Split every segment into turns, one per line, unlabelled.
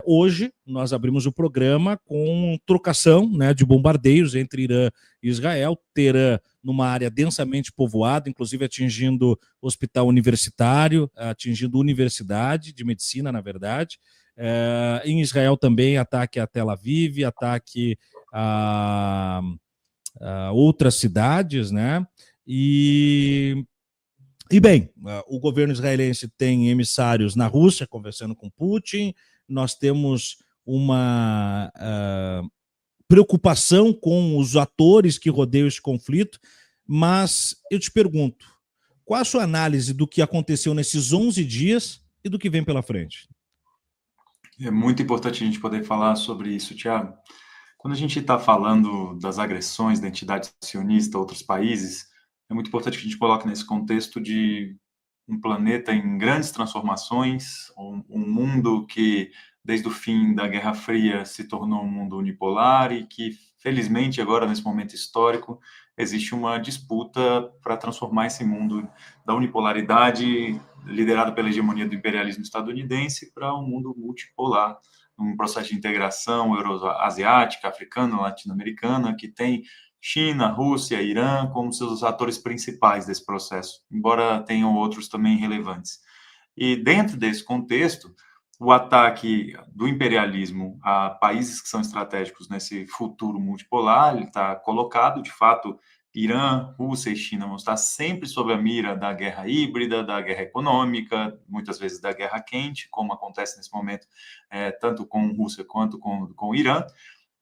Hoje, nós abrimos o programa com trocação, né, de bombardeios entre Irã e Israel, Teherã numa área densamente povoada, inclusive atingindo hospital universitário, atingindo universidade de medicina, na verdade. Em Israel também, ataque a Tel Aviv, ataque a outras cidades, né? E bem, o governo israelense tem emissários na Rússia conversando com Putin, nós temos uma preocupação com os atores que rodeiam esse conflito, mas eu te pergunto, qual a sua análise do que aconteceu nesses 11 dias e do que vem pela frente?
É muito importante a gente poder falar sobre isso, Thiago. Quando a gente está falando das agressões da entidade sionista a outros países, é muito importante que a gente coloque nesse contexto de um planeta em grandes transformações, um mundo que, desde o fim da Guerra Fria, se tornou um mundo unipolar e que, felizmente, agora, nesse momento histórico, existe uma disputa para transformar esse mundo da unipolaridade, liderado pela hegemonia do imperialismo estadunidense, para um mundo multipolar, um processo de integração euroasiática, africana, latino-americana, que tem China, Rússia, Irã como seus atores principais desse processo, embora tenham outros também relevantes. E dentro desse contexto, o ataque do imperialismo a países que são estratégicos nesse futuro multipolar, ele está colocado, de fato, Irã, Rússia e China vão estar sempre sob a mira da guerra híbrida, da guerra econômica, muitas vezes da guerra quente, como acontece nesse momento, tanto com Rússia quanto com Irã.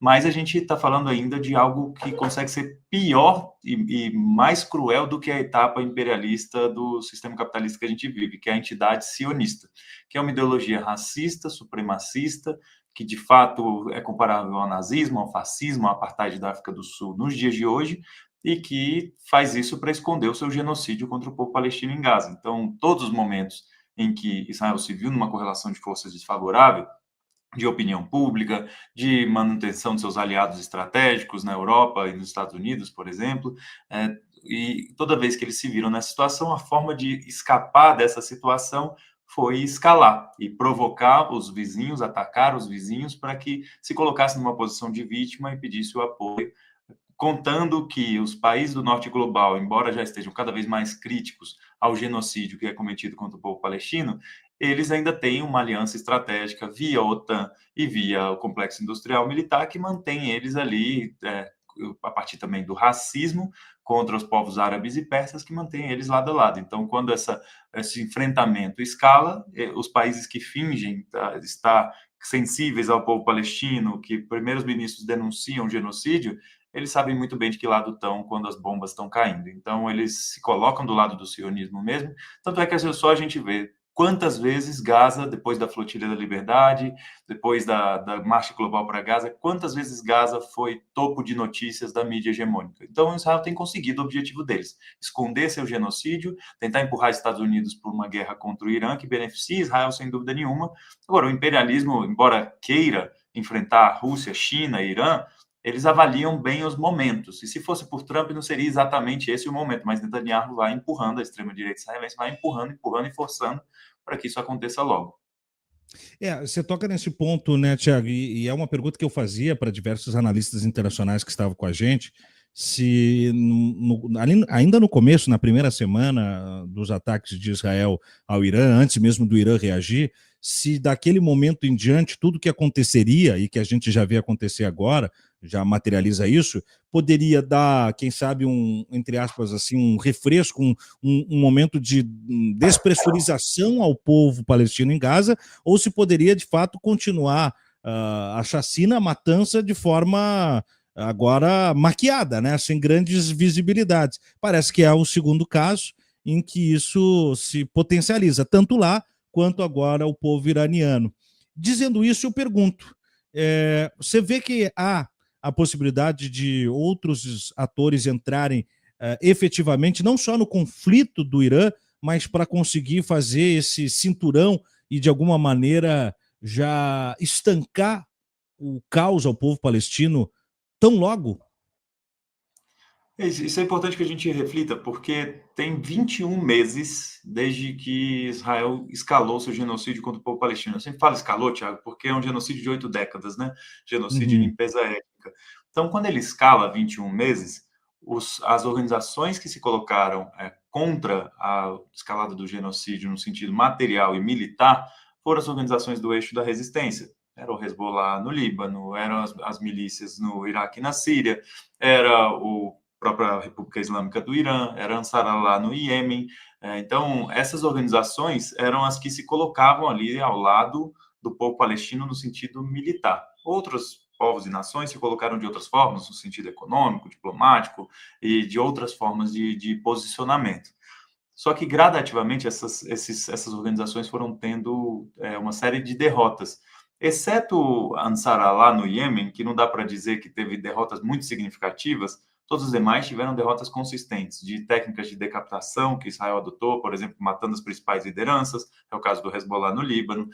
Mas a gente está falando ainda de algo que consegue ser pior e mais cruel do que a etapa imperialista do sistema capitalista que a gente vive, que é a entidade sionista, que é uma ideologia racista, supremacista, que de fato é comparável ao nazismo, ao fascismo, ao apartheid da África do Sul nos dias de hoje, e que faz isso para esconder o seu genocídio contra o povo palestino em Gaza. Então, todos os momentos em que Israel se viu numa correlação de forças desfavorável, de opinião pública, de manutenção de seus aliados estratégicos na Europa e nos Estados Unidos, por exemplo, e toda vez que eles se viram nessa situação, a forma de escapar dessa situação foi escalar e provocar os vizinhos, atacar os vizinhos para que se colocassem numa posição de vítima e pedisse o apoio, contando que os países do norte global, embora já estejam cada vez mais críticos ao genocídio que é cometido contra o povo palestino, eles ainda têm uma aliança estratégica via OTAN e via o complexo industrial militar que mantém eles ali, a partir também do racismo contra os povos árabes e persas, que mantém eles lado a lado. Então, quando esse enfrentamento escala, os países que fingem estar sensíveis ao povo palestino, que primeiros ministros denunciam genocídio, eles sabem muito bem de que lado estão quando as bombas estão caindo. Então, eles se colocam do lado do sionismo mesmo. Tanto é que só a gente vê quantas vezes Gaza, depois da Flotilha da Liberdade, depois da Marcha Global para Gaza, quantas vezes Gaza foi topo de notícias da mídia hegemônica. Então, Israel tem conseguido o objetivo deles, esconder seu genocídio, tentar empurrar os Estados Unidos por uma guerra contra o Irã, que beneficia Israel sem dúvida nenhuma. Agora, o imperialismo, embora queira enfrentar a Rússia, China, Irã, eles avaliam bem os momentos. E se fosse por Trump, não seria exatamente esse o momento, mas Netanyahu vai empurrando, a extrema-direita israelense vai empurrando, empurrando e forçando para que isso aconteça logo.
Você toca nesse ponto, né, Tiago? E é uma pergunta que eu fazia para diversos analistas internacionais que estavam com a gente, se ainda no começo, na primeira semana dos ataques de Israel ao Irã, antes mesmo do Irã reagir, se daquele momento em diante tudo que aconteceria e que a gente já vê acontecer agora, já materializa isso, poderia dar, quem sabe, entre aspas, assim, um refresco, um momento de despressurização ao povo palestino em Gaza, ou se poderia, de fato, continuar a chacina, a matança de forma agora maquiada, né, sem grandes visibilidades. Parece que é o segundo caso em que isso se potencializa, tanto lá quanto agora o povo iraniano. Dizendo isso, eu pergunto, você vê que há a possibilidade de outros atores entrarem efetivamente, não só no conflito do Irã, mas para conseguir fazer esse cinturão e, de alguma maneira, já estancar o caos ao povo palestino tão logo?
Isso é importante que a gente reflita, porque tem 21 meses desde que Israel escalou seu genocídio contra o povo palestino. Eu sempre falo escalou, Thiago, porque é um genocídio de 8 décadas, né? Genocídio e
Uhum.
limpeza étnica. Então, quando ele escala 21 meses, as organizações que se colocaram contra a escalada do genocídio no sentido material e militar foram as organizações do eixo da resistência. Era o Hezbollah no Líbano, eram as milícias no Iraque e na Síria, era o própria República Islâmica do Irã, era Ansarallah no Iêmen. Então, essas organizações eram as que se colocavam ali ao lado do povo palestino no sentido militar. Outros povos e nações se colocaram de outras formas, no sentido econômico, diplomático e de outras formas de posicionamento. Só que gradativamente essas organizações foram tendo uma série de derrotas, exceto Ansarallah no Iêmen, que não dá para dizer que teve derrotas muito significativas. Todos os demais tiveram derrotas consistentes, de técnicas de decapitação que Israel adotou, por exemplo, matando as principais lideranças, é o caso do Hezbollah no Líbano,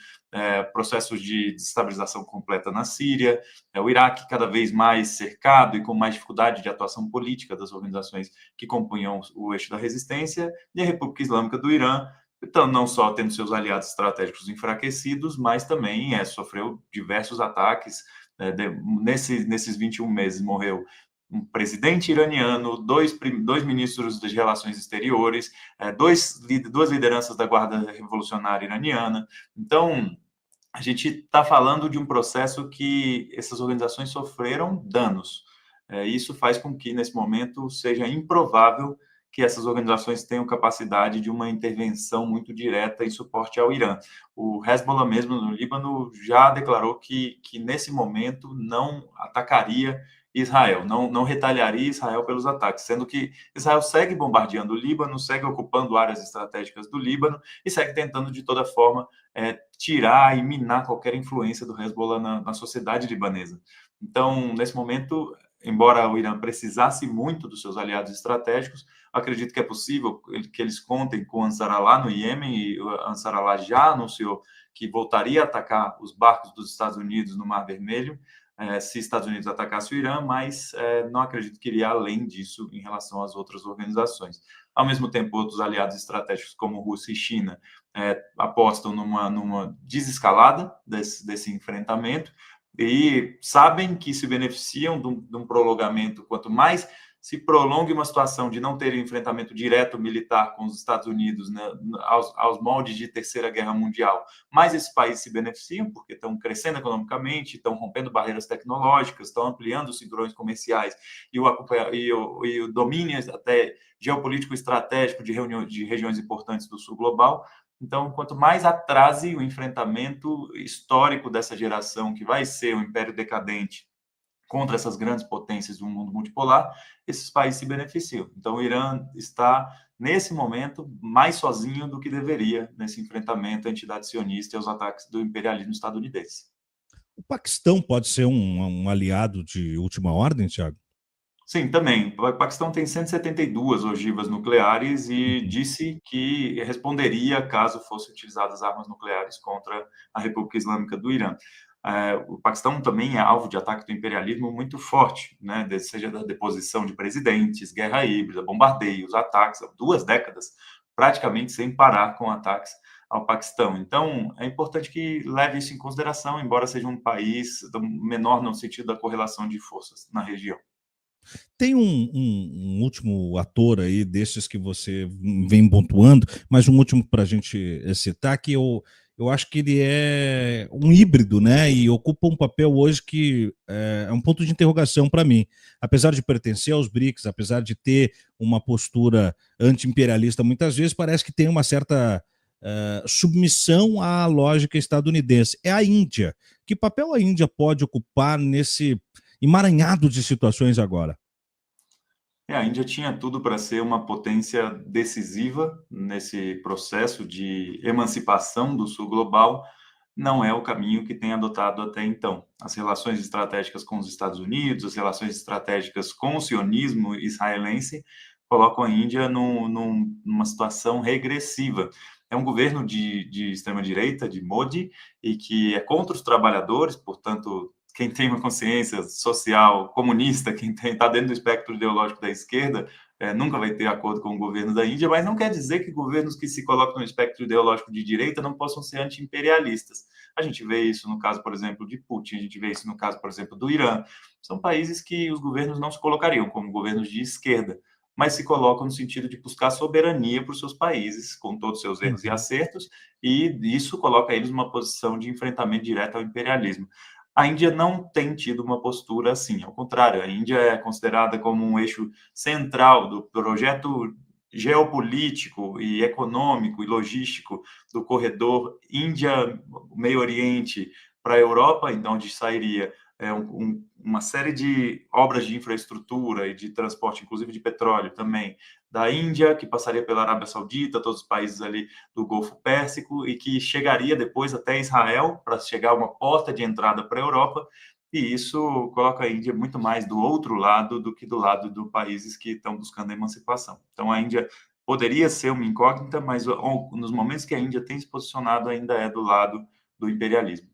processos de desestabilização completa na Síria, o Iraque cada vez mais cercado e com mais dificuldade de atuação política das organizações que compunham o eixo da resistência, e a República Islâmica do Irã, então, não só tendo seus aliados estratégicos enfraquecidos, mas também sofreu diversos ataques. Nesses 21 meses morreu um presidente iraniano, dois ministros de relações exteriores, duas lideranças da Guarda Revolucionária Iraniana. Então, a gente está falando de um processo que essas organizações sofreram danos. Isso faz com que, nesse momento, seja improvável que essas organizações tenham capacidade de uma intervenção muito direta em suporte ao Irã. O Hezbollah mesmo no Líbano já declarou que nesse momento não atacaria Israel, não retaliaria Israel pelos ataques, sendo que Israel segue bombardeando o Líbano, segue ocupando áreas estratégicas do Líbano e segue tentando de toda forma tirar e minar qualquer influência do Hezbollah na sociedade libanesa. Então, nesse momento, embora o Irã precisasse muito dos seus aliados estratégicos, acredito que é possível que eles contem com Ansarallah no Iêmen, e o Ansarallah já anunciou que voltaria a atacar os barcos dos Estados Unidos no Mar Vermelho, se Estados Unidos atacasse o Irã, mas não acredito que iria além disso em relação às outras organizações. Ao mesmo tempo, outros aliados estratégicos, como Rússia e China, apostam numa desescalada desse enfrentamento e sabem que se beneficiam de um prolongamento. Quanto mais se prolongue uma situação de não ter enfrentamento direto militar com os Estados Unidos, né, aos moldes de Terceira Guerra Mundial, mais esses países se beneficiam, porque estão crescendo economicamente, estão rompendo barreiras tecnológicas, estão ampliando os cinturões comerciais e o domínio até geopolítico estratégico de regiões importantes do sul global. Então, quanto mais atrase o enfrentamento histórico dessa geração, que vai ser o Império Decadente, contra essas grandes potências do mundo multipolar, esses países se beneficiam. Então, o Irã está, nesse momento, mais sozinho do que deveria nesse enfrentamento à entidade sionista e aos ataques do imperialismo estadunidense.
O Paquistão pode ser um aliado de última ordem, Tiago?
Sim, também. O Paquistão tem 172 ogivas nucleares e
Uhum.
disse que responderia caso fossem utilizadas armas nucleares contra a República Islâmica do Irã. O Paquistão também é alvo de ataque do imperialismo muito forte, né? Seja da deposição de presidentes, guerra híbrida, bombardeios, ataques, há 2 décadas, praticamente sem parar com ataques ao Paquistão. Então, é importante que leve isso em consideração, embora seja um país menor no sentido da correlação de forças na região.
Tem um último ator aí desses que você vem pontuando, mas um último para a gente citar, que eu acho que ele é um híbrido, né? E ocupa um papel hoje que é um ponto de interrogação para mim. Apesar de pertencer aos BRICS, apesar de ter uma postura anti-imperialista, muitas vezes parece que tem uma certa submissão à lógica estadunidense. É a Índia. Que papel a Índia pode ocupar nesse emaranhado de situações agora?
A Índia tinha tudo para ser uma potência decisiva nesse processo de emancipação do sul global. Não é o caminho que tem adotado até então. As relações estratégicas com os Estados Unidos, as relações estratégicas com o sionismo israelense colocam a Índia numa situação regressiva. É um governo de extrema-direita, de Modi, e que é contra os trabalhadores, portanto, quem tem uma consciência social comunista, quem está dentro do espectro ideológico da esquerda, nunca vai ter acordo com o governo da Índia, mas não quer dizer que governos que se colocam no espectro ideológico de direita não possam ser anti-imperialistas. A gente vê isso no caso, por exemplo, de Putin, a gente vê isso no caso, por exemplo, do Irã. São países que os governos não se colocariam como governos de esquerda, mas se colocam no sentido de buscar soberania para os seus países, com todos os seus erros e acertos, e isso coloca eles numa posição de enfrentamento direto ao imperialismo. A Índia não tem tido uma postura assim, ao contrário, a Índia é considerada como um eixo central do projeto geopolítico e econômico e logístico do corredor Índia-Meio Oriente para a Europa, então onde sairia uma série de obras de infraestrutura e de transporte, inclusive de petróleo também, da Índia, que passaria pela Arábia Saudita, todos os países ali do Golfo Pérsico, e que chegaria depois até Israel, para chegar uma porta de entrada para a Europa, e isso coloca a Índia muito mais do outro lado do que do lado dos países que estão buscando a emancipação. Então, a Índia poderia ser uma incógnita, mas nos momentos que a Índia tem se posicionado, ainda é do lado do imperialismo.